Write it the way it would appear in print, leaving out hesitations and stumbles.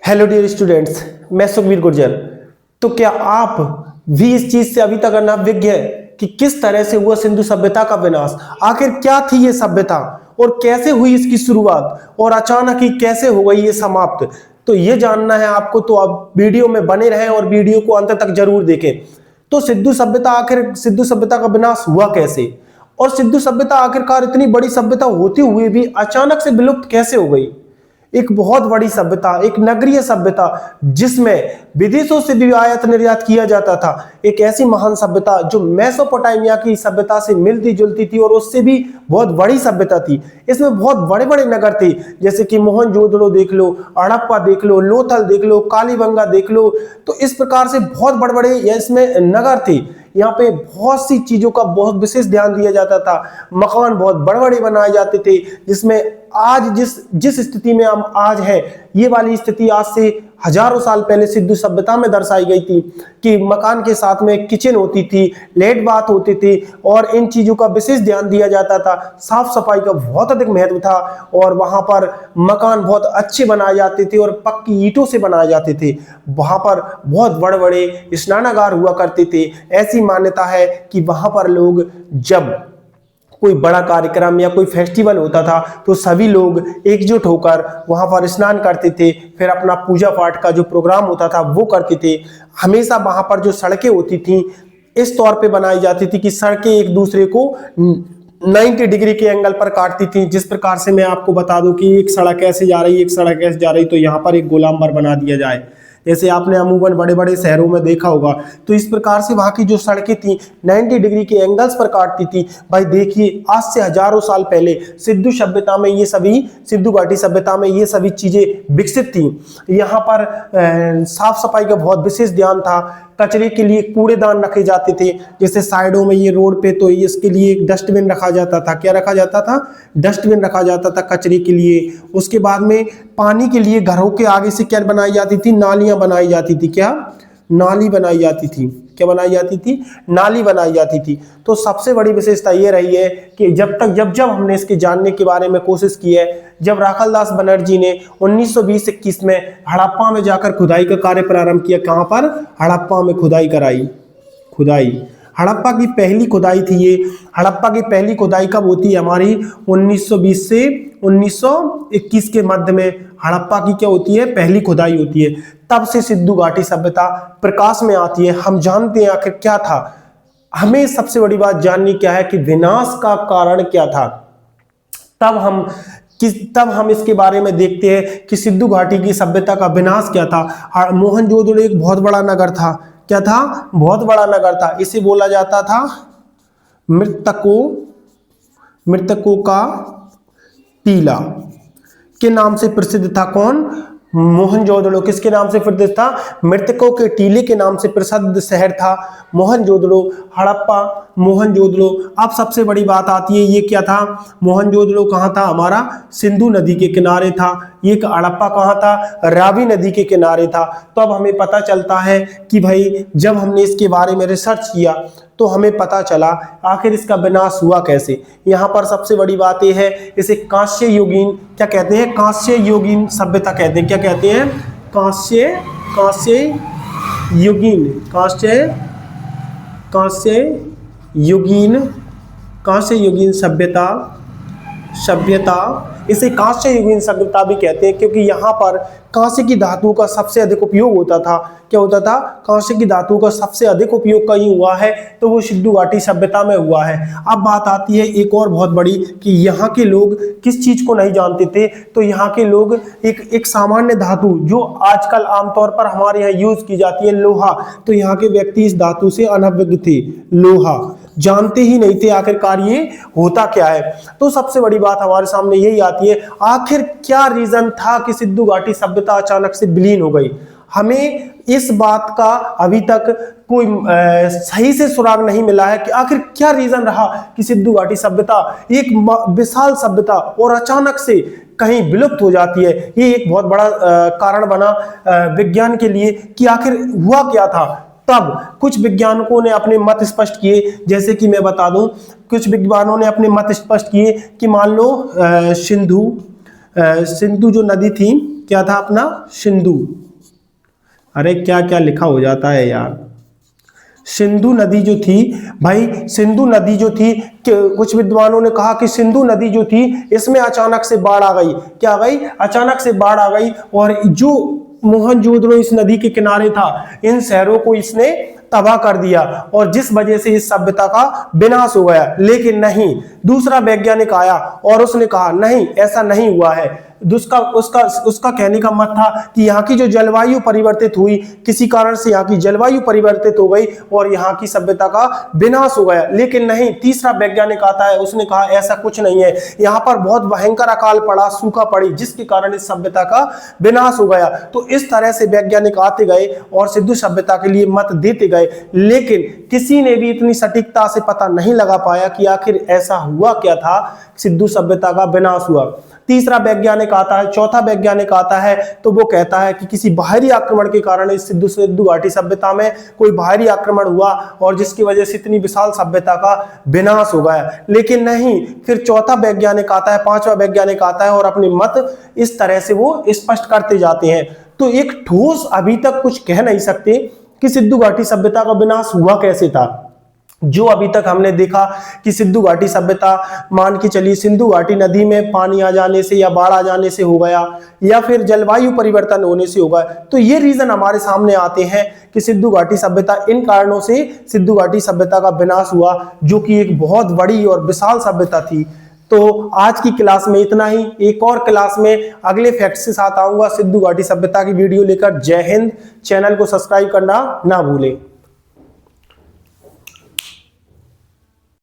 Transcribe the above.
Hello dear students, मैं सुखबीर गुर्जर। तो क्या आप भी इस चीज से अभी तक अनभिज्ञ है कि किस तरह से हुआ सिंधु सभ्यता का विनाश? आखिर क्या थी ये सभ्यता और कैसे हुई इसकी शुरुआत और अचानक ही कैसे हो गई ये समाप्त? तो ये जानना है आपको, तो आप वीडियो में बने रहें और वीडियो को अंत तक जरूर देखें। तो आखिर सिंधु सभ्यता का विनाश हुआ कैसे और सिंधु सभ्यता आखिरकार इतनी बड़ी सभ्यता होते हुए भी अचानक से विलुप्त कैसे हो गई? एक बहुत बड़ी सभ्यता, एक नगरीय सभ्यता जिसमें विदेशों से भी आयात निर्यात किया जाता था, एक ऐसी महान सभ्यता जो मेसोपोटामिया की सभ्यता से मिलती जुलती थी और उससे भी बहुत बड़ी सभ्यता थी। इसमें बहुत बड़े बड़े नगर थे, जैसे कि मोहनजोदड़ो देख लो, हड़प्पा देख लो, लोथल देख लो, कालीबंगा देख लो। तो इस प्रकार से बहुत बड़े बड़े इसमें नगर थे। यहाँ पे बहुत सी चीजों का बहुत विशेष ध्यान दिया जाता था। मकान बहुत बड़े बड़े बनाए जाते थे, जिसमें आज जिस स्थिति में हम आज हैं, ये वाली स्थिति आज से हजारों साल पहले सिंधु सभ्यता में दर्शाई गई थी कि मकान के साथ में किचन होती थी, लेट बाथ होती थी और इन चीजों का विशेष ध्यान दिया जाता था। साफ सफाई का बहुत अधिक महत्व था और वहां पर मकान बहुत अच्छे बनाए जाते थे और पक्की ईंटों से बनाए जाते थे। वहां पर बहुत बड़े बड़े स्नानागार हुआ करते थे। ऐसी मान्यता है कि वहां पर लोग जब कोई बड़ा कार्यक्रम या कोई फेस्टिवल होता था तो सभी लोग एकजुट होकर वहां पर स्नान करते थे, फिर अपना पूजा पाठ का जो प्रोग्राम होता था वो करते थे। हमेशा वहां पर जो सड़कें होती थी इस तौर पे बनाई जाती थी कि सड़कें एक दूसरे को 90 डिग्री के एंगल पर काटती थी। जिस प्रकार से मैं आपको बता दूं कि एक सड़क ऐसे जा रही, एक सड़क ऐसे जा रही, तो यहाँ पर एक गोलाम्बर बना दिया जाए, जैसे आपने अमूमन बड़े बड़े शहरों में देखा होगा। तो इस प्रकार से वहां की जो सड़कें थी 90 डिग्री के एंगल्स पर काटती थी। भाई देखिए, आज से हजारों साल पहले सिंधु घाटी सभ्यता में ये सभी चीजें विकसित थी। यहाँ पर साफ सफाई का बहुत विशेष ध्यान था। कचरे के लिए कूड़ेदान रखे जाते थे, जैसे साइडों में ये रोड पे, तो इसके लिए एक डस्टबिन रखा जाता था। क्या रखा जाता था? डस्टबिन रखा जाता था कचरे के लिए। उसके बाद में पानी के लिए घरों के आगे से क्या बनाई जाती थी? नालियां बनाई जाती थी। क्या? नाली बनाई जाती थी। क्या बनाई जाती थी? नाली बनाई जाती थी। तो सबसे बड़ी विशेषता ये रही है कि जब हमने इसके जानने के बारे में कोशिश की है, जब राखलदास बनर्जी ने 1920-21 में हड़प्पा में जाकर खुदाई का कार्य प्रारंभ किया। कहां पर? हड़प्पा में खुदाई कराई। हड़प्पा की पहली खुदाई थी ये। हड़प्पा की पहली खुदाई कब होती है हमारी? 1920 से 1921 के मध्य में हड़प्पा की क्या होती है? पहली खुदाई होती है। तब से सिंधु घाटी सभ्यता प्रकाश में आती है। हम जानते हैं आखिर क्या था। हमें सबसे बड़ी बात जाननी क्या है कि विनाश का कारण क्या था। तब हम इसके बारे में देखते हैं कि सिंधु घाटी की सभ्यता का विनाश क्या था। मोहनजोदड़ो एक बहुत बड़ा नगर था। क्या था? बहुत बड़ा नगर था। इसे बोला जाता था मृतकों का टीला के नाम से प्रसिद्ध था। कौन? मोहनजोदड़ो। किसके नाम से प्रसिद्ध था? मृतकों के टीले के नाम से प्रसिद्ध शहर था मोहनजोदड़ो। हड़प्पा, मोहनजोदड़ो। अब सबसे बड़ी बात आती है, ये क्या था? मोहनजोदड़ो कहाँ था हमारा? सिंधु नदी के किनारे था। ये हड़प्पा कहाँ था? रावी नदी के किनारे था। तो अब हमें पता चलता है कि भाई जब हमने इसके बारे में रिसर्च किया तो हमें पता चला आखिर इसका विनाश हुआ कैसे। यहाँ पर सबसे बड़ी बात यह है, इसे कांस्य युगीन क्या कहते हैं? कांस्य युगीन सभ्यता कहते हैं। क्या कहते हैं? कांस्य युगीन सभ्यता इसे कांस्य युगीन सभ्यता भी कहते हैं, क्योंकि यहाँ पर कांस्य की धातु का सबसे अधिक उपयोग होता था। क्या होता था? कांस्य की धातु का सबसे अधिक उपयोग कहीं हुआ है तो वो सिंधु घाटी सभ्यता में हुआ है। अब बात आती है एक और बहुत बड़ी कि यहाँ के लोग किस चीज को नहीं जानते थे। तो यहाँ के लोग एक सामान्य धातु जो आजकल आमतौर पर हमारे यहाँ यूज की जाती है, लोहा, तो यहाँ के व्यक्ति इस धातु से अनभिज्ञ थे। लोहा जानते ही नहीं थे आखिरकार ये होता क्या है। तो सबसे बड़ी बात हमारे सामने यही आती है, आखिर क्या रीजन था कि सिंधु घाटी सभ्यता अचानक से विलीन हो गई। हमें इस बात का अभी तक कोई सही से सुराग नहीं मिला है कि आखिर क्या रीजन रहा कि सिंधु घाटी सभ्यता, एक विशाल सभ्यता, और अचानक से कहीं विलुप्त हो जाती है। ये एक बहुत बड़ा कारण बना विज्ञान के लिए कि आखिर हुआ क्या था। तब कुछ वैज्ञानिकों ने अपने मत स्पष्ट किए, जैसे कि मैं बता दूं, कुछ विद्वानों ने अपने मत स्पष्ट किए कि मान लो सिंधु जो नदी थी, क्या था अपना? सिंधु। अरे क्या क्या लिखा हो जाता है यार। सिंधु नदी जो थी भाई, सिंधु नदी जो थी, कुछ विद्वानों ने कहा कि सिंधु नदी जो थी इसमें अचानक से बाढ़ आ गई। क्या आ गई? अचानक से बाढ़ आ गई, और जो मोहनजोदड़ो इस नदी के किनारे था, इन शहरों को इसने तबाह कर दिया, और जिस वजह से इस सभ्यता का विनाश हो गया। लेकिन नहीं, दूसरा वैज्ञानिक आया और उसने कहा नहीं, ऐसा नहीं हुआ है। उसका कहने का मत था कि यहाँ की जो जलवायु परिवर्तित हुई, किसी कारण से यहाँ की जलवायु परिवर्तित हो गई और यहाँ की सभ्यता का विनाश हो गया। लेकिन नहीं, तीसरा वैज्ञानिक आता है, उसने कहा ऐसा कुछ नहीं है, यहाँ पर बहुत भयंकर अकाल पड़ा, सूखा पड़ी, जिसके कारण इस सभ्यता का विनाश हो गया। तो इस तरह से वैज्ञानिक आते गए और सिंधु सभ्यता के लिए मत देते गए, लेकिन किसी ने भी इतनी सटीकता से पता नहीं लगा पाया कि आखिर ऐसा हुआ क्या था, सिंधु सभ्यता का विनाश हुआ। तीसरा वैज्ञानिक आता है, चौथा वैज्ञानिक आता है, तो वो कहता है कि किसी बाहरी आक्रमण के कारण इस सिंधु घाटी सभ्यता में कोई बाहरी आक्रमण हुआ और जिसकी वजह से इतनी विशाल सभ्यता का विनाश हो गया। लेकिन नहीं, फिर चौथा वैज्ञानिक आता है, पांचवा वैज्ञानिक आता है और अपनी मत इस तरह से वो स्पष्ट करते जाते हैं। तो एक ठोस अभी तक कुछ कह नहीं सकते कि सिंधु घाटी सभ्यता का विनाश हुआ कैसे था। जो अभी तक हमने देखा कि सिंधु घाटी सभ्यता, मान के चलिए सिंधु घाटी नदी में पानी आ जाने से या बाढ़ आ जाने से हो गया, या फिर जलवायु परिवर्तन होने से होगा, तो ये रीजन हमारे सामने आते हैं कि सिंधु घाटी सभ्यता, इन कारणों से सिंधु घाटी सभ्यता का विनाश हुआ, जो कि एक बहुत बड़ी और विशाल सभ्यता थी। तो आज की क्लास में इतना ही। एक और क्लास में अगले फैक्ट्स के साथ आऊंगा सिंधु घाटी सभ्यता की वीडियो लेकर। जय हिंद। चैनल को सब्सक्राइब करना ना भूलें।